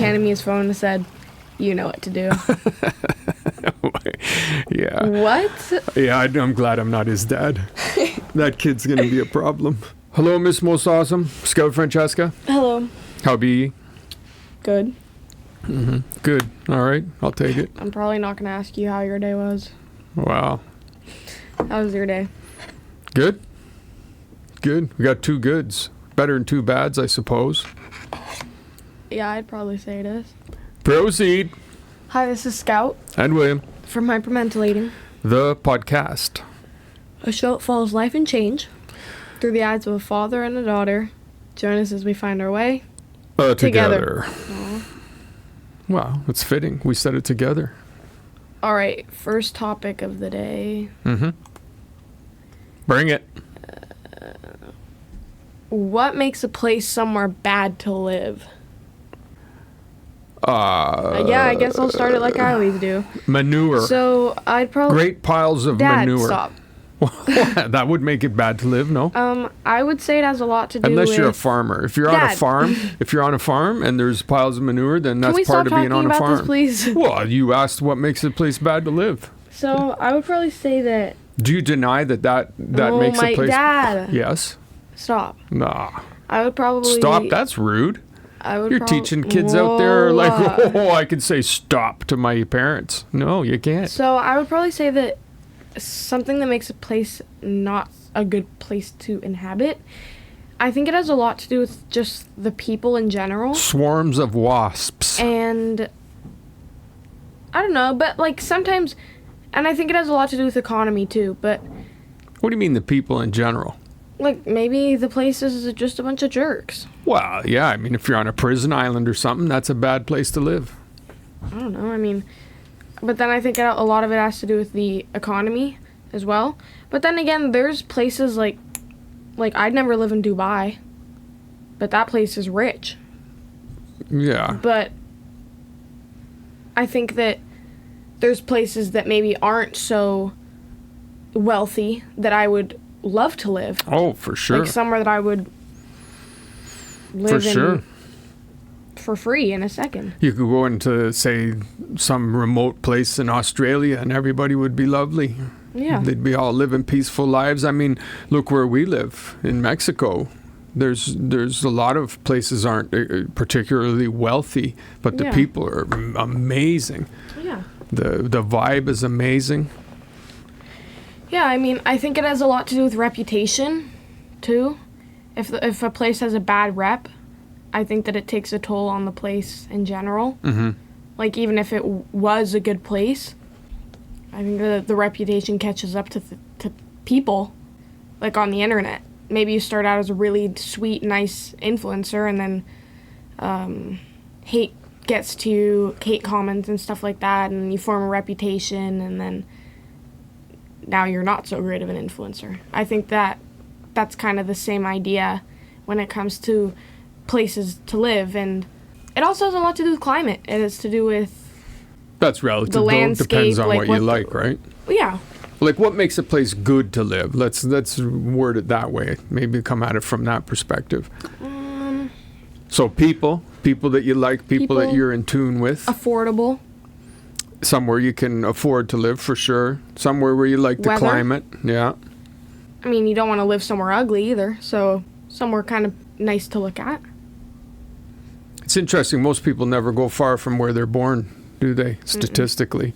handed me his phone and said, "You know what to do." Yeah. What? Yeah, I'm glad I'm not his dad. That kid's going to be a problem. Hello, Miss Most Awesome. Scout Francesca. Hello. How be ye? Good. Mm-hmm. Good. All right. I'll take it. I'm probably not going to ask you how your day was. Wow. How was your day? Good. Good. We got 2 goods. Better than 2 bads, I suppose. Yeah, I'd probably say it is. Proceed. Hi, this is Scout And William. from Hyperventilating, The podcast. a show that follows life and change through the eyes of a father and a daughter. Join us as we find our way Together. Aw. Wow, it's fitting. We said it together. All right, first topic of the day. Mm-hmm. Bring it. What makes a place somewhere bad to live? Yeah, I guess I'll start it like I always do. Manure. So I'd probably... Great piles of Dad, manure. stop. That would make it bad to live, no? I would say it has a lot to do with... Unless you're a farmer. If you're on a Dad. farm, and there's piles of manure, then Can we that's part stop of being talking on a about farm. this, please? Well, you asked what makes a place bad to live. So I would probably say that... Do you deny that Oh, makes my a place... Dad. Yes. Stop. Nah. I would probably... Stop. That's rude. I would You're teaching kids out there like, I can say stop to my parents. No, you can't. So I would probably say that something that makes a place not a good place to inhabit, I think it has a lot to do with just the people in general. Swarms of wasps. And I don't know, but like sometimes, and I think it has a lot to do with economy too, but What do you mean the people in general? like maybe the place is just a bunch of jerks. Well, yeah, I mean, if you're on a prison island or something, that's a bad place to live. I don't know, I mean, but then I think a lot of it has to do with the economy as well. But then again, there's places like I'd never live in Dubai, but that place is rich. Yeah. But I think that there's places that maybe aren't so wealthy that I would love to live. Oh, for sure. Like somewhere that I would live For sure. in for free in a second. You could go into, say, some remote place in Australia and everybody would be lovely. Yeah. They'd be all living peaceful lives. I mean, look where we live in Mexico. There's a lot of places aren't particularly wealthy, but the Yeah. people are amazing. Yeah. The vibe is amazing. Yeah, I mean, I think it has a lot to do with reputation, too. If a place has a bad rep, I think that it takes a toll on the place in general. Mm-hmm. Like, even if it was a good place, I think the reputation catches up to people, like, on the internet. Maybe you start out as a really sweet, nice influencer, and then hate gets to you, hate comments and stuff like that, and you form a reputation, and then now you're not so great of an influencer. I think that's kind of the same idea when it comes to places to live, and it also has a lot to do with climate. It has to do with That's relative. the though. landscape. Depends on like what you like, right? Yeah. Like, what makes a place good to live? Let's word it that way. Maybe come at it from that perspective. So people that you like, people that People. you're in tune with. Affordable. Somewhere you can afford to live, for sure. Somewhere where you like the Weather. climate. Yeah. I mean, you don't want to live somewhere ugly either, so somewhere kind of nice to look at. It's interesting. Most people never go far from where they're born, do they? Statistically.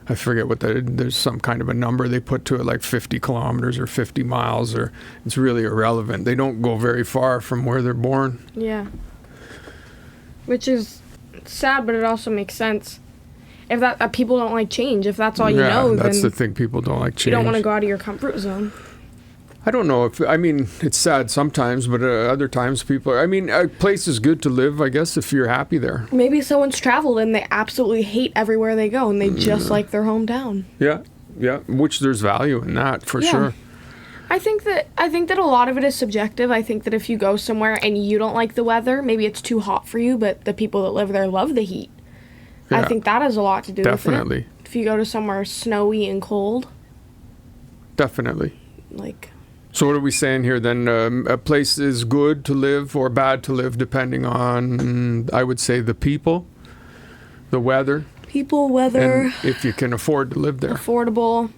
I forget what there's some kind of a number they put to it, like 50 kilometers or 50 miles, or it's really irrelevant. They don't go very far from where they're born. Yeah. Which is sad, but it also makes sense. If that people don't like change, if that's all you know, that's then the thing. People don't like change. you don't want to go out of your comfort zone. I don't know I mean, it's sad sometimes, but other times a place is good to live, I guess, if you're happy there. Maybe someone's traveled and they absolutely hate everywhere they go and they just like their hometown. Yeah, which there's value in that, for Yeah. sure. I think that a lot of it is subjective. I think that if you go somewhere and you don't like the weather, maybe it's too hot for you, but the people that live there love the heat. I Yeah. think that has a lot to do with Definitely. it. If you go to somewhere snowy and cold, Definitely. like... So what are we saying here then? A place is good to live or bad to live depending on, I would say, the people. the weather, People, weather, and if you can afford to live there. affordable.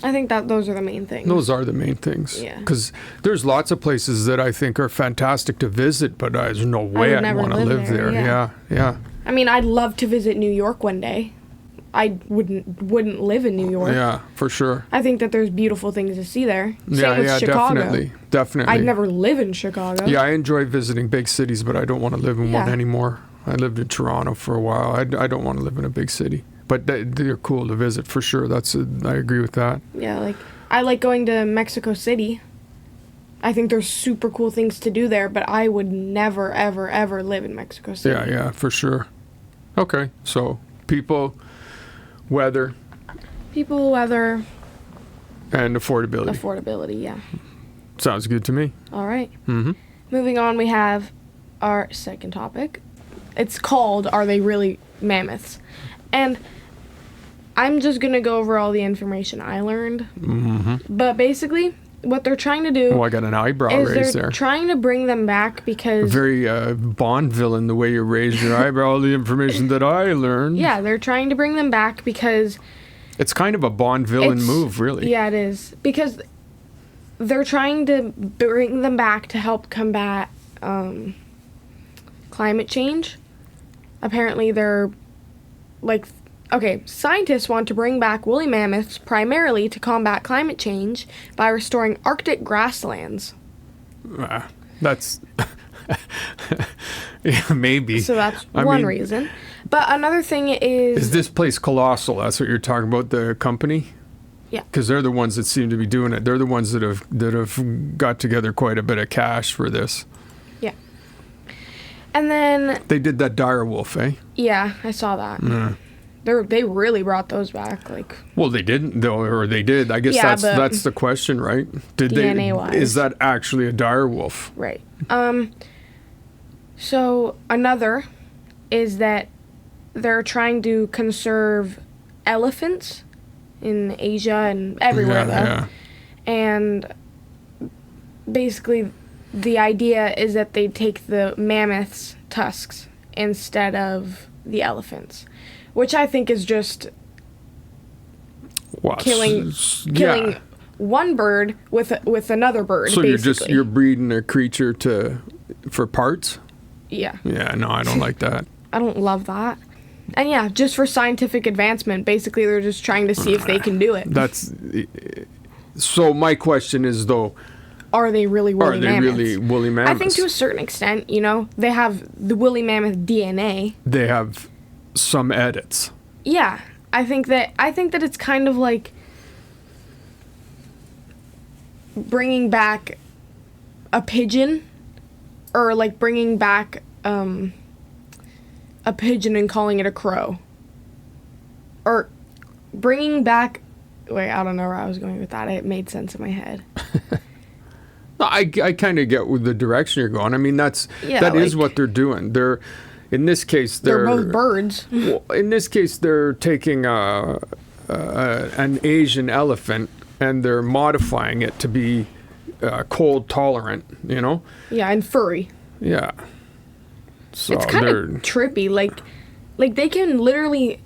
I think that those are the main things. Those are the main things. Yeah. Because there's lots of places that I think are fantastic to visit, but there's no way would I'd never want to live live there, there. yeah. Yeah. I mean, I'd love to visit New York one day. I wouldn't live in New York. Yeah, for sure. I think that there's beautiful things to see there. Same with Chicago. Definitely. I'd never live in Chicago. Yeah, I enjoy visiting big cities, but I don't want to live in one Yeah. anymore. I lived in Toronto for a while. I don't want to live in a big city. But they're cool to visit for sure. I agree with that. Yeah, like I like going to Mexico City. I think there's super cool things to do there, but I would never, ever, ever live in Mexico City. Yeah, for sure. Okay, so people, weather, weather, and affordability. affordability, yeah. Sounds good to me. All right. Mm-hmm. Moving on, we have our second topic. It's called, Are They Really Mammoths? And I'm just going to go over all the information I learned. Mm-hmm. But basically, what they're trying to do Oh, I got an eyebrow is raised they're there. trying to bring them back because... Very Bond villain, the way you raised your eyebrow, all the information that I learned. Yeah, they're trying to bring them back because... It's kind of a Bond villain It's- move, really. Yeah, it is. Because they're trying to bring them back to help combat climate change. Apparently, they're like... Okay, scientists want to bring back woolly mammoths primarily to combat climate change by restoring Arctic grasslands. That's... yeah, maybe. So that's I one mean, reason. But another thing Is this place colossal? That's what you're talking about, the company? Yeah. Because they're the ones that seem to be doing it. They're the ones that have got together quite a bit of cash for this. Yeah. And then... They did that dire wolf, eh? Yeah, I saw that. Yeah. They really brought those back, like... Well, they didn't, though, or they did. I guess Yeah, but that's the question, right? Did DNA-wise. Is that actually a dire wolf? Right. So another is that they're trying to conserve elephants in Asia and everywhere, though. Yeah. And basically, the idea is that they take the mammoth's tusks instead of the elephants, which I think is just Wow. killing Yeah. one bird with another bird. So basically. you're breeding a creature for parts? Yeah. Yeah, no, I don't like that. I don't love that. And yeah, just for scientific advancement, basically they're just trying to see if they can do it. That's so. My question is though, Are they really woolly mammoths? really woolly mammoths? I think to a certain extent, they have the woolly mammoth DNA. They have some edits. Yeah, I think that it's kind of like bringing back a pigeon, or like bringing back a pigeon and calling it a crow, or bringing back. Wait, I don't know where I was going with that. It made sense in my head. I kind of get with the direction you're going. I mean, that Yeah, is like- what they're doing. In this case, They're both birds. Well, in this case, they're taking an Asian elephant and they're modifying it to be cold tolerant. Yeah, and furry. Yeah. So It's kind of trippy. Like they can literally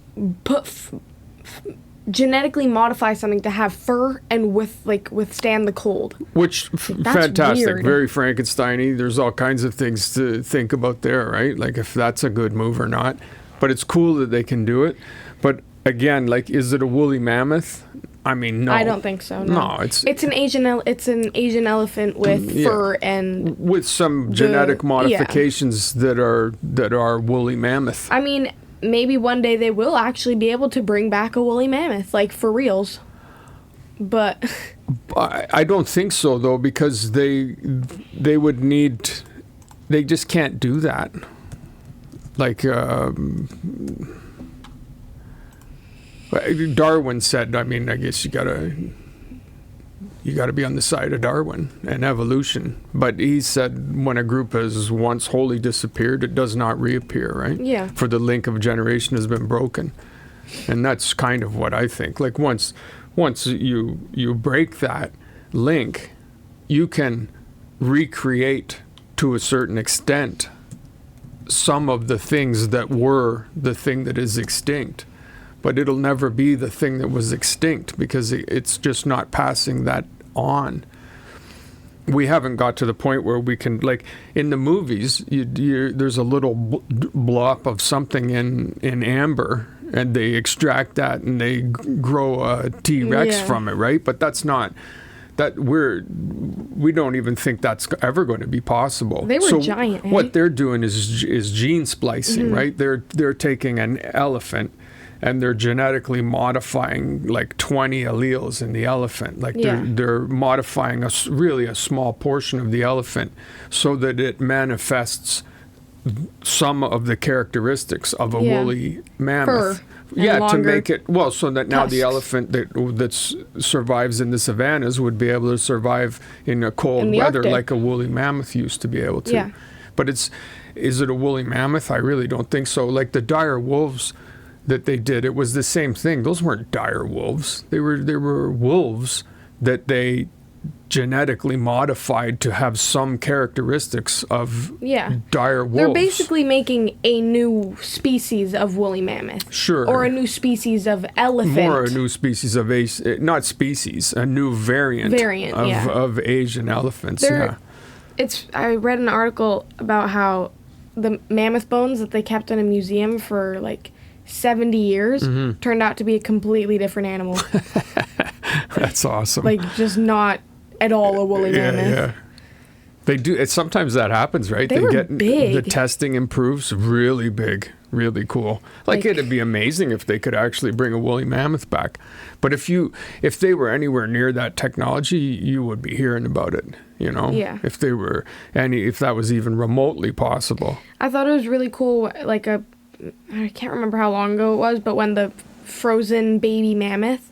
genetically modify something to have fur and withstand the cold. Which That's fantastic, weird. very Frankenstein-y. There's all kinds of things to think about there, right? Like if that's a good move or not. But it's cool that they can do it. But again, like, is it a woolly mammoth? I mean, no. I don't think so. No, it's an Asian Asian elephant with Yeah. fur and. with some genetic modifications that are woolly mammoth. I mean, maybe one day they will actually be able to bring back a woolly mammoth, like for reals. But I don't think so though, because they would need. They just can't do that. Like Darwin said. I mean, I guess you gotta be on the side of Darwin and evolution. But he said when a group has once wholly disappeared, it does not reappear, right? Yeah. For the link of generation has been broken. And that's kind of what I think. Like once you break that link, you can recreate to a certain extent some of the things that were the thing that is extinct, but it'll never be the thing that was extinct because it's just not passing that on. We haven't got to the point where we can, like in the movies, there's a little blob of something in amber, and they extract that and they grow a T-Rex from it, right? But that's not that we don't even think that's ever going to be possible. They were giant. What they're doing is gene splicing, right? They're taking an elephant and they're genetically modifying like 20 alleles in the elephant. Like they're modifying really a small portion of the elephant so that it manifests some of the characteristics of a woolly mammoth. Fur. To make it, so that now the elephant that survives in the savannas would be able to survive in a cold weather Arctic. like a woolly mammoth used to be able to. Yeah. But is it a woolly mammoth? I really don't think so. Like the dire wolves that they did, it was the same thing. Those weren't dire wolves. They were wolves that they genetically modified to have some characteristics of dire wolves. They're basically making a new species of woolly mammoth. Sure. Or a new species of elephant. More a new species of not species, a new variant of Asian elephants. I read an article about how the mammoth bones that they kept in a museum for like 70 years turned out to be a completely different animal. That's awesome. Like just not at all a woolly mammoth. Yeah. They do. Sometimes that happens, right? They were get big. The testing improves really big, really cool. Like it'd be amazing if they could actually bring a woolly mammoth back. But if they were anywhere near that technology, you would be hearing about it. You know, if that was even remotely possible. I thought it was really cool. Like I can't remember how long ago it was, but when the frozen baby mammoth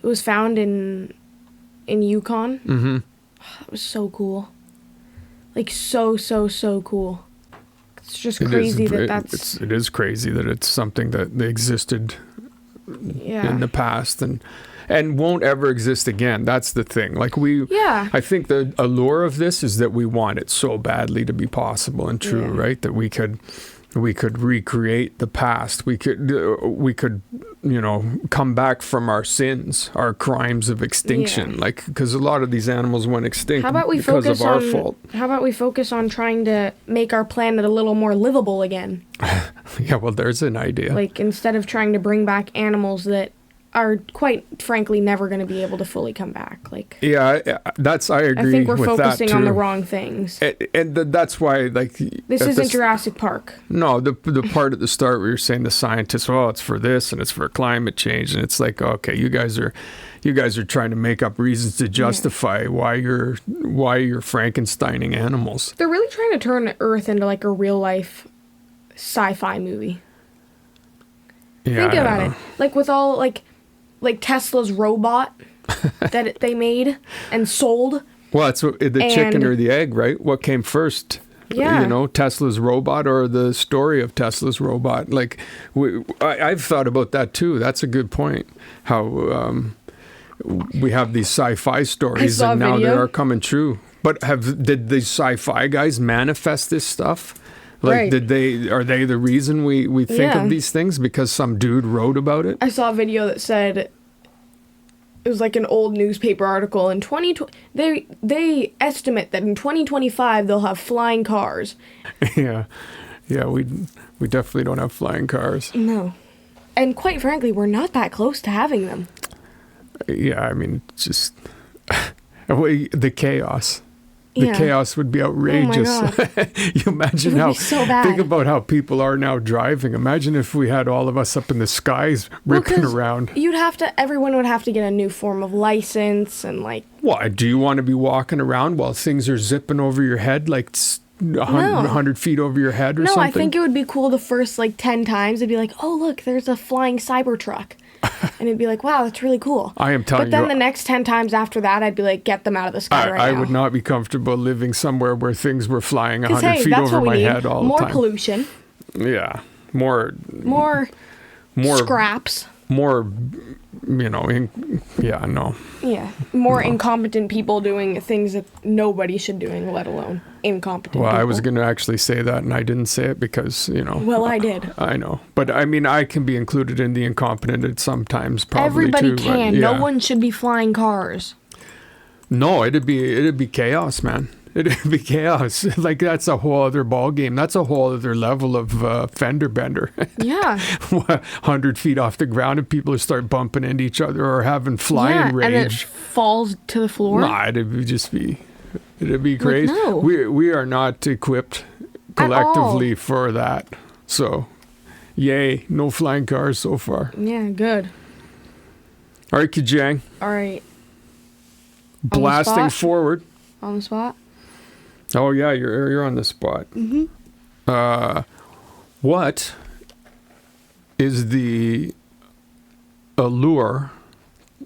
was found in Yukon. It was so cool. Like so cool. It's just crazy it is crazy that it's something that they existed in the past and won't ever exist again. That's the thing. Like I think the allure of this is that we want it so badly to be possible and true, right? That we could recreate the past. We could come back from our sins, our crimes of extinction. Like, because a lot of these animals went extinct because of our fault. How about we focus on trying to make our planet a little more livable again? Yeah, well, there's an idea. Like, instead of trying to bring back animals that are quite frankly never going to be able to fully come back. Like, I agree. I think we're focusing on the wrong things, and that's why this isn't Jurassic Park. No, the part at the start where you're saying the scientists, it's for this and it's for climate change, and it's like, okay, you guys are trying to make up reasons to justify why you're Frankensteining animals. They're really trying to turn Earth into like a real life sci-fi movie. Think about it, like with all like Tesla's robot that they made and sold. Well, it's the chicken or the egg, right? What came first? Yeah. Tesla's robot or the story of Tesla's robot. Like, I've thought about that too. That's a good point. How we have these sci-fi stories and now they are coming true. But did the sci-fi guys manifest this stuff? Like, are they the reason we think of these things because some dude wrote about it? I saw a video that said it was like an old newspaper article in 2020. They estimate that in 2025 they'll have flying cars. Yeah, we definitely don't have flying cars. No, and quite frankly, we're not that close to having them. Yeah, I mean, just the chaos. The chaos would be outrageous. Oh my God. You imagine how, so bad. Think about how people are now driving. Imagine if we had all of us up in the skies ripping around. Everyone would have to get a new form of license and like. What, do you want to be walking around while things are zipping over your head like 100 feet over your head or something? No, I think it would be cool the first like 10 times. It'd be like, oh, look, there's a flying Cybertruck. And it'd be like, wow, that's really cool. I am telling you. But then the next 10 times after that, I'd be like, get them out of the sky right now. I would not be comfortable living somewhere where things were flying 100 feet over my head all the time. More pollution. Yeah. More scraps. More yeah, no. Yeah, more incompetent people doing things that nobody should doing, let alone incompetent Well, people. I was going to actually say that, and I didn't say it because, Well, I did. I know. But, I mean, I can be included in the incompetent at sometimes, probably, Everybody too. can. But, yeah. No one should be flying cars. No, it'd be chaos, man. It'd be chaos. Like, that's a whole other ball game. That's a whole other level of fender bender. Yeah. 100 feet off the ground, and people start bumping into each other or having flying rage. And it falls to the floor. Nah, it'd be crazy. no. We are not equipped collectively for that. So, yay, no flying cars so far. Yeah, good. All right, Kijang. All right. Blasting spot? forward. On the spot? Oh yeah, you're on the spot. What is the allure?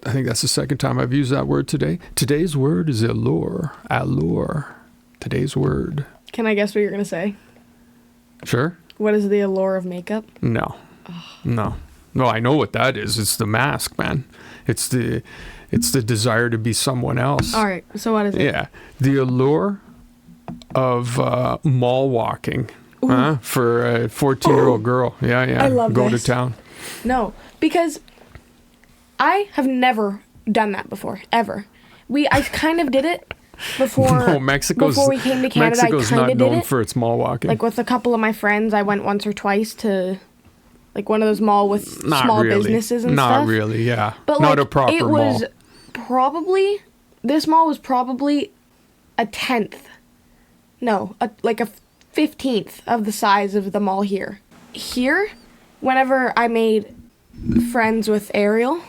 I think that's the second time I've used that word today. Today's word is allure. Allure. Today's word. Can I guess what you're going to say? Sure. What is the allure of makeup? No. No. No, I know what that is. It's the mask, man. It's the desire to be someone else. All right. So what is it? Yeah. The allure of mall walking for a 14-year-old girl. Yeah. I love Go this. to town. No, because I have never done that before, ever. I kind of did it before. No, before we came to Canada. Mexico's I kind not of did known it. for its mall walking. Like with a couple of my friends, I went once or twice to like one of those mall with Not small really. businesses and Not stuff. Not really, yeah. But not like, a proper it mall. was probably, this mall was probably a 10th. No, like a 15th of the size of the mall here. Here, whenever I made friends with Ariel,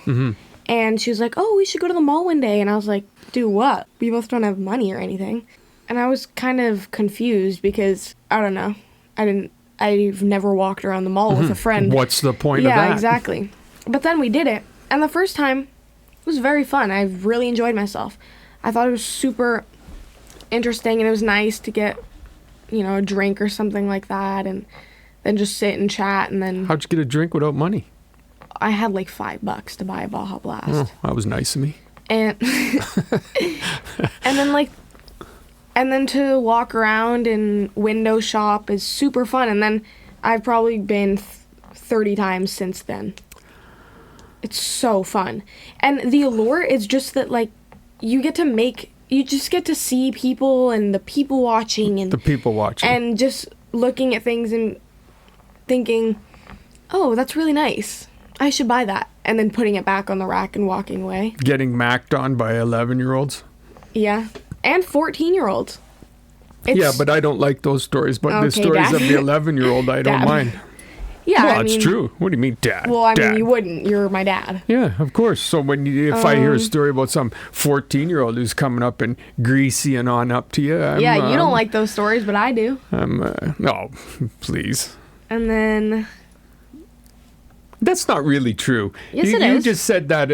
and she was like, oh, we should go to the mall one day. And I was like, do what? We both don't have money or anything. And I was kind of confused because, I don't know, I've never walked around the mall with a friend. What's the point of that? Yeah, exactly. But then we did it. And the first time, it was very fun. I really enjoyed myself. I thought it was super interesting, and it was nice to get, a drink or something like that, and then just sit and chat, and then How'd you get a drink without money? I had like $5 to buy a Baja Blast. Oh, that was nice of me. And and then to walk around and window shop is super fun. And then I've probably been 30 times since then. It's so fun. And the allure is just that, like, you just get to see people and the people watching and just looking at things and thinking, oh, that's really nice. I should buy that. And then putting it back on the rack and walking away. Getting macked on by 11-year-olds? Yeah. And 14-year-olds. Yeah, but I don't like those stories. But the stories of the 11-year-old, I don't mind. Yeah, well, it's true. What do you mean, Dad? Well, I Dad. mean, you wouldn't. You're my dad. Yeah, of course. So if I hear a story about some 14-year-old who's coming up and greasy and on up to you, you don't like those stories, but I do. No, please. And then... That's not really true. Yes, you, it you is. just said that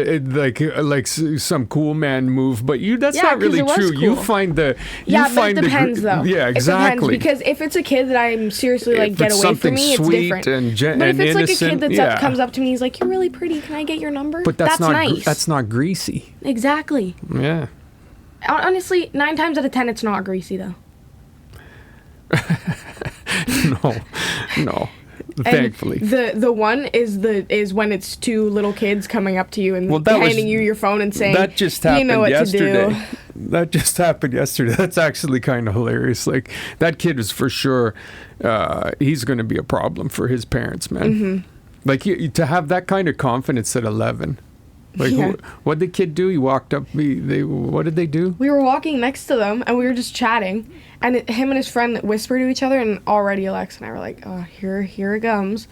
like some cool man move, but that's Yeah, not really 'cause it was true. You cool. find the but it depends, though. Yeah, It exactly. depends, because if it's a kid that I'm seriously like, If get it's away from something me, it's sweet different. and But if it's like a innocent, kid yeah. comes up to me, he's like, you're really pretty, can I get your number? But that's not nice. That's not greasy. Exactly. Yeah. Honestly, 9 times out of 10, it's not greasy, though. No. Thankfully. And the one is when it's 2 little kids coming up to you and that handing you your phone and saying, that just happened you know what yesterday. to do. That just happened yesterday. That's actually kind of hilarious. Like, that kid is for sure, he's going to be a problem for his parents, man. Mm-hmm. Like, to have that kind of confidence at 11. Like, Yeah. what did the kid do? He walked up. What did they do? We were walking next to them, and we were just chatting, and him and his friend whispered to each other, and already Alexa and I were like, oh, here it comes.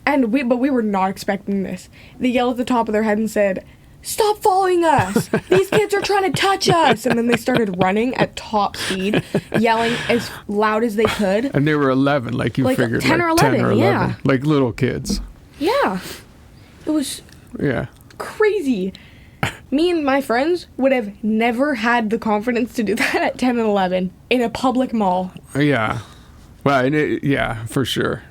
But we were not expecting this. They yelled at the top of their head and said, stop following us! These kids are trying to touch us! And then they started running at top speed, yelling as loud as they could. And they were 11, like you Like figured. 10 or 11, yeah. Like little kids. Yeah. It was Yeah. crazy. Me and my friends would have never had the confidence to do that at 10 and 11 in a public mall. Yeah. Well, yeah, for sure.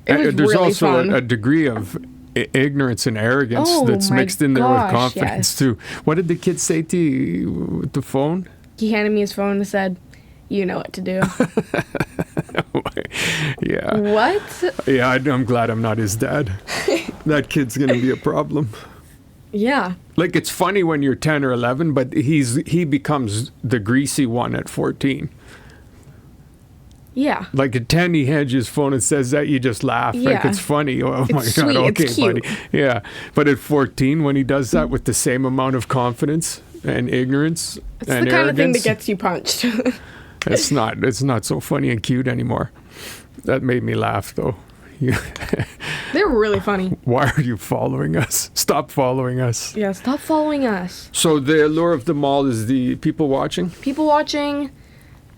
It was There's really also fun. a degree of ignorance and arrogance that's my mixed in there gosh, with confidence yes. too. What did the kid say to you with the phone? He handed me his phone and said, "You know what to do." Yeah. What? Yeah, I'm glad I'm not his dad. That kid's gonna be a problem. Yeah. Like, it's funny when you're 10 or 11, but he becomes the greasy one at 14. Yeah. Like at 10, he hands you his phone and says that, you just laugh. Like, Yeah. it's funny. Oh my It's God. sweet. Okay, It's cute. buddy. Yeah. But at 14, when he does that with the same amount of confidence and ignorance It's and the kind of thing arrogance, that gets you punched. it's not so funny and cute anymore. That made me laugh, though. They're really funny. Why are you following us? Stop following us. Yeah, stop following us. So the allure of the mall is the people watching? People watching,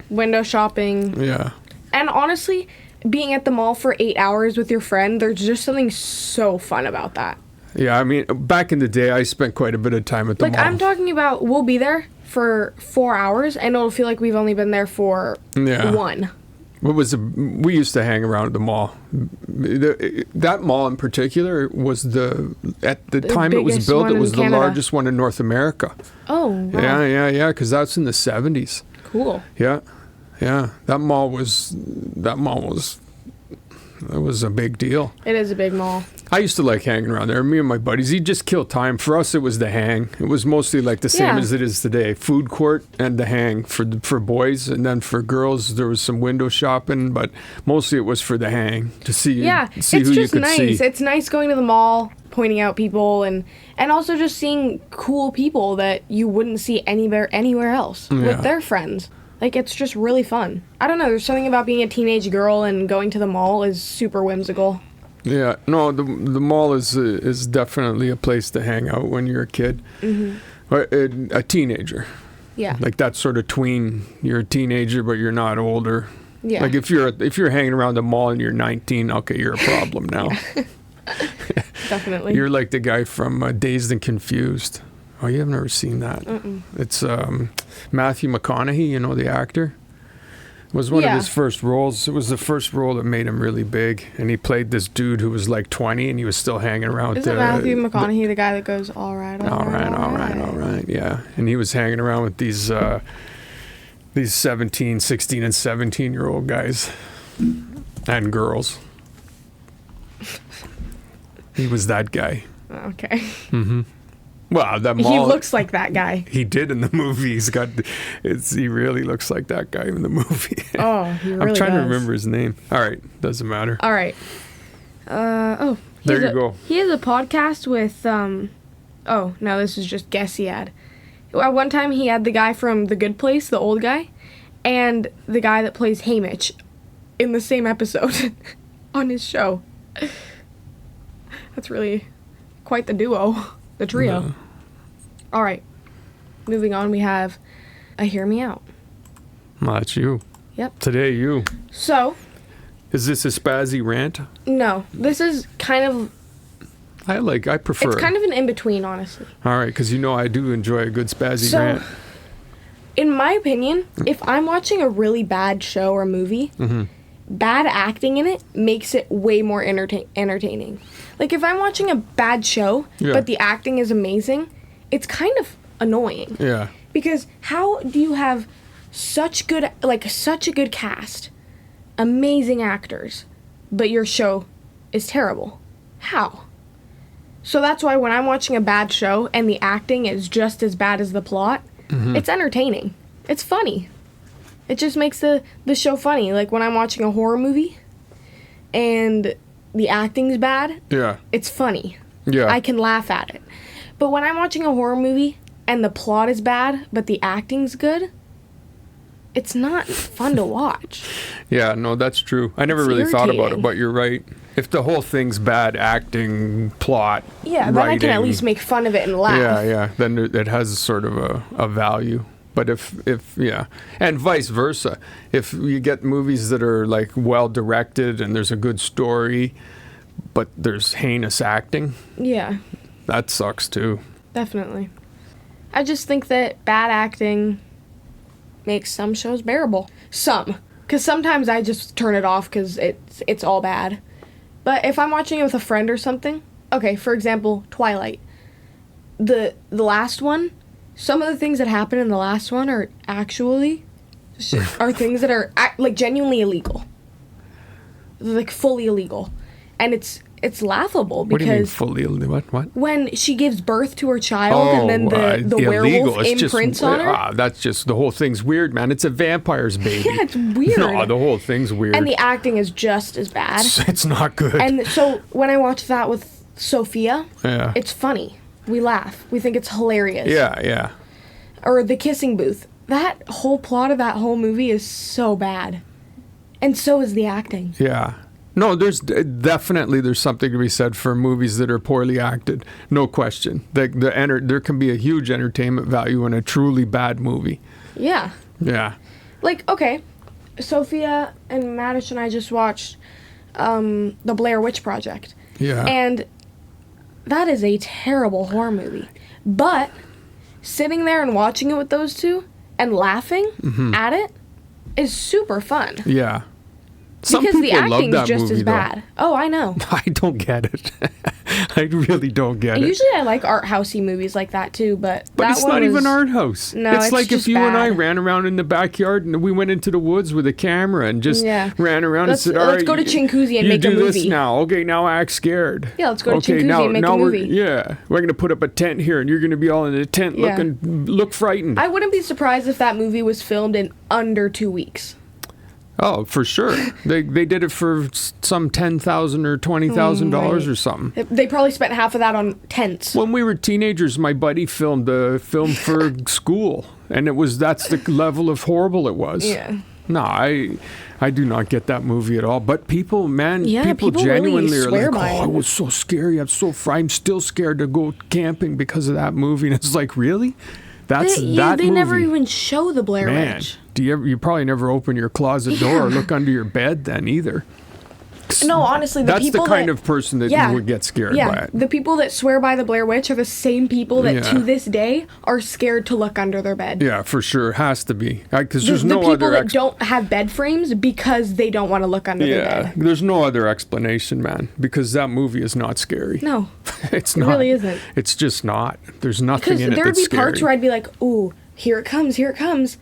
window shopping. Yeah. And honestly, being at the mall for 8 hours with your friend, there's just something so fun about that. Yeah, I mean, back in the day, I spent quite a bit of time at the Like, mall. I'm talking about, we'll be there for 4 hours, and it'll feel like we've only been there for Yeah. 1. We used to hang around at the mall. That mall in particular was at the time it was biggest built, one it was in the Canada. largest one in North America. Oh, wow. Yeah, because that's in the 70s. Cool. Yeah. That mall was a big deal. It is a big mall. I used to like hanging around there. Me and my buddies, you'd just kill time. For us, it was the hang. It was mostly like the same Yeah. as it is today. Food court and the hang for boys, and then for girls, there was some window shopping, but mostly it was for the hang to see Yeah, see it's who you just could nice. see. It's nice going to the mall, pointing out people, and also just seeing cool people that you wouldn't see anywhere else Yeah. with their friends. Like, it's just really fun. I don't know, there's something about being a teenage girl and going to the mall is super whimsical. Yeah, no, the mall is definitely a place to hang out when you're a kid, or a teenager. Yeah. Like that sort of tween. You're a teenager, but you're not older. Yeah. Like if you're hanging around the mall and you're 19, okay, you're a problem now. Definitely. You're like the guy from Dazed and Confused. Oh, you have never seen that? It's Matthew McConaughey, you know, the actor. It was one of Yeah. his first roles. It was the first role that made him really big. And he played this dude who was like 20 and he was still hanging around. Isn't Matthew McConaughey the guy that goes, all right, All right, yeah. And he was hanging around with these 17, 16, and 17-year-old guys and girls. He was that guy. Okay. Well, that He mall. looks like that guy. He did in the movie. He really looks like that guy in the movie. Oh, he really I'm trying to does. remember his name. All right, doesn't matter. All right. There There you go. He has a podcast with, oh, no, this is just guess he had. At one time, he had the guy from The Good Place, the old guy, and the guy that plays Haymitch in the same episode on his show. That's really quite the duo, the trio. Yeah. All right. Moving on, we have a Hear Me Out. Well, that's you. Yep. Today, you. So, Is this a spazzy rant? no, this is kind of, I prefer it's it. kind of an in-between, honestly. All right, because you know I do enjoy a good spazzy So, rant. in my opinion, if I'm watching a really bad show or movie, bad acting in it makes it way more entertaining. Like, if I'm watching a bad show, Yeah. but the acting is amazing, it's kind of annoying. Yeah. Because how do you have such a good cast, amazing actors, but your show is terrible? How? So that's why when I'm watching a bad show and the acting is just as bad as the plot, it's entertaining. It's funny. It just makes the show funny. Like when I'm watching a horror movie and the acting's bad, Yeah. it's funny. Yeah. I can laugh at it. But when I'm watching a horror movie and the plot is bad, but the acting's good, it's not fun to watch. Yeah, no, that's true. I never It's really thought about irritating. it, but you're right. If the whole thing's bad acting, plot, Yeah, then I can at writing, least make fun of it and laugh. Yeah, then it has sort of a value. But if and vice versa. If you get movies that are like well directed and there's a good story, but there's heinous acting, Yeah, that sucks too. definitely. I just think that bad acting makes some shows bearable. Some. Because sometimes I just turn it off because it's all bad. But if I'm watching it with a friend or something, okay, for example, Twilight. The last one, some of the things that happen in the last one are actually are things that are like genuinely illegal. Like fully illegal. And it's laughable because What do you mean fully illegal? What? When she gives birth to her child and then the werewolf imprints on her. That's just, the whole thing's weird, man. It's a vampire's baby. Yeah, it's weird. No, the whole thing's weird. And the acting is just as bad. It's not good. And so when I watch that with Sophia, yeah. it's funny. We laugh. We think it's hilarious. Yeah, yeah. Or The Kissing Booth. That whole plot of that whole movie is so bad. And so is the acting. Yeah. No, there's something to be said for movies that are poorly acted. No question. There can be a huge entertainment value in a truly bad movie. Yeah. Yeah. Like, okay, Sophia and Madish and I just watched The Blair Witch Project. Yeah. And that is a terrible horror movie. But sitting there and watching it with those two and laughing at it is super fun. Yeah. Some because the people love acting's that just movie, as bad. Oh, I know. I don't get it. I really don't get it. Usually I like art housey movies like that too, but that it's one not was, even art house. No, it's like just if you and I bad. ran around in the backyard and we went into the woods with a camera and just ran around and said, all right, let's go to Chinguzi and make a movie. You do this now. Okay, now act scared. Yeah, let's go to Chinguzi and make a movie. We're going to put up a tent here and you're going to be all in the tent look frightened. I wouldn't be surprised if that movie was filmed in under 2 weeks. Oh, for sure. They did it for some $10,000 or $20,000 or something. They probably spent half of that on tents. When we were teenagers, my buddy filmed a film for school, and that's the level of horrible it was. Yeah. No, I do not get that movie at all. But people, man, people really genuinely are swear like, by oh, it. it was so scary. I'm still scared to go camping because of that movie. And it's like, really? That's that they movie. never even show the Blair Man, Witch. you probably never open your closet door or look under your bed then either. No, honestly, that's the kind of person that would get scared by it. The people that swear by the Blair Witch are the same people that to this day are scared to look under their bed. Yeah, for sure. It has to be. Because there's the no other... people that don't have bed frames because they don't want to look under their bed. There's no other explanation, man. Because that movie is not scary. No. It's not. It really isn't. It's just not. There's nothing in it that's scary. Because there would be parts where I'd be like, ooh, here it comes.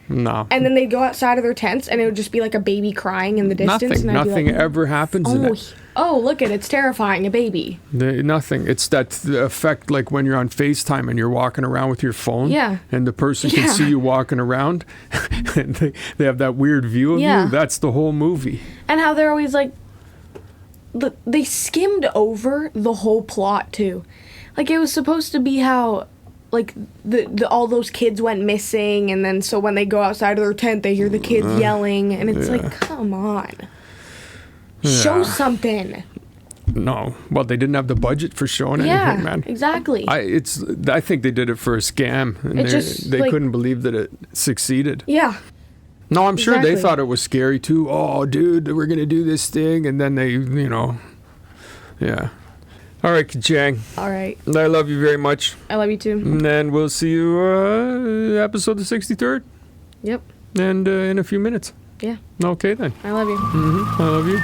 No. And then they'd go outside of their tents and it would just be like a baby crying in the distance. Nothing ever happens in it. Oh, look it's terrifying, a baby. Nothing. It's the effect like when you're on FaceTime and you're walking around with your phone. Yeah. And the person can see you walking around. And they have that weird view of you. That's the whole movie. And how they're always like, they skimmed over the whole plot too. Like it was supposed to be how like the all those kids went missing, and then so when they go outside of their tent they hear the kids yelling, and it's like, come on. Show something. No. Well, they didn't have the budget for showing anything, man. Exactly. I think they did it for a scam, and they couldn't believe that it succeeded. Yeah. No, I'm sure they thought it was scary too. Oh, dude, we're going to do this thing, and then they, yeah. All right, Kajang. All right. I love you very much. I love you too. And then we'll see you episode the 63rd. Yep. And in a few minutes. Yeah. Okay, then. I love you. I love you.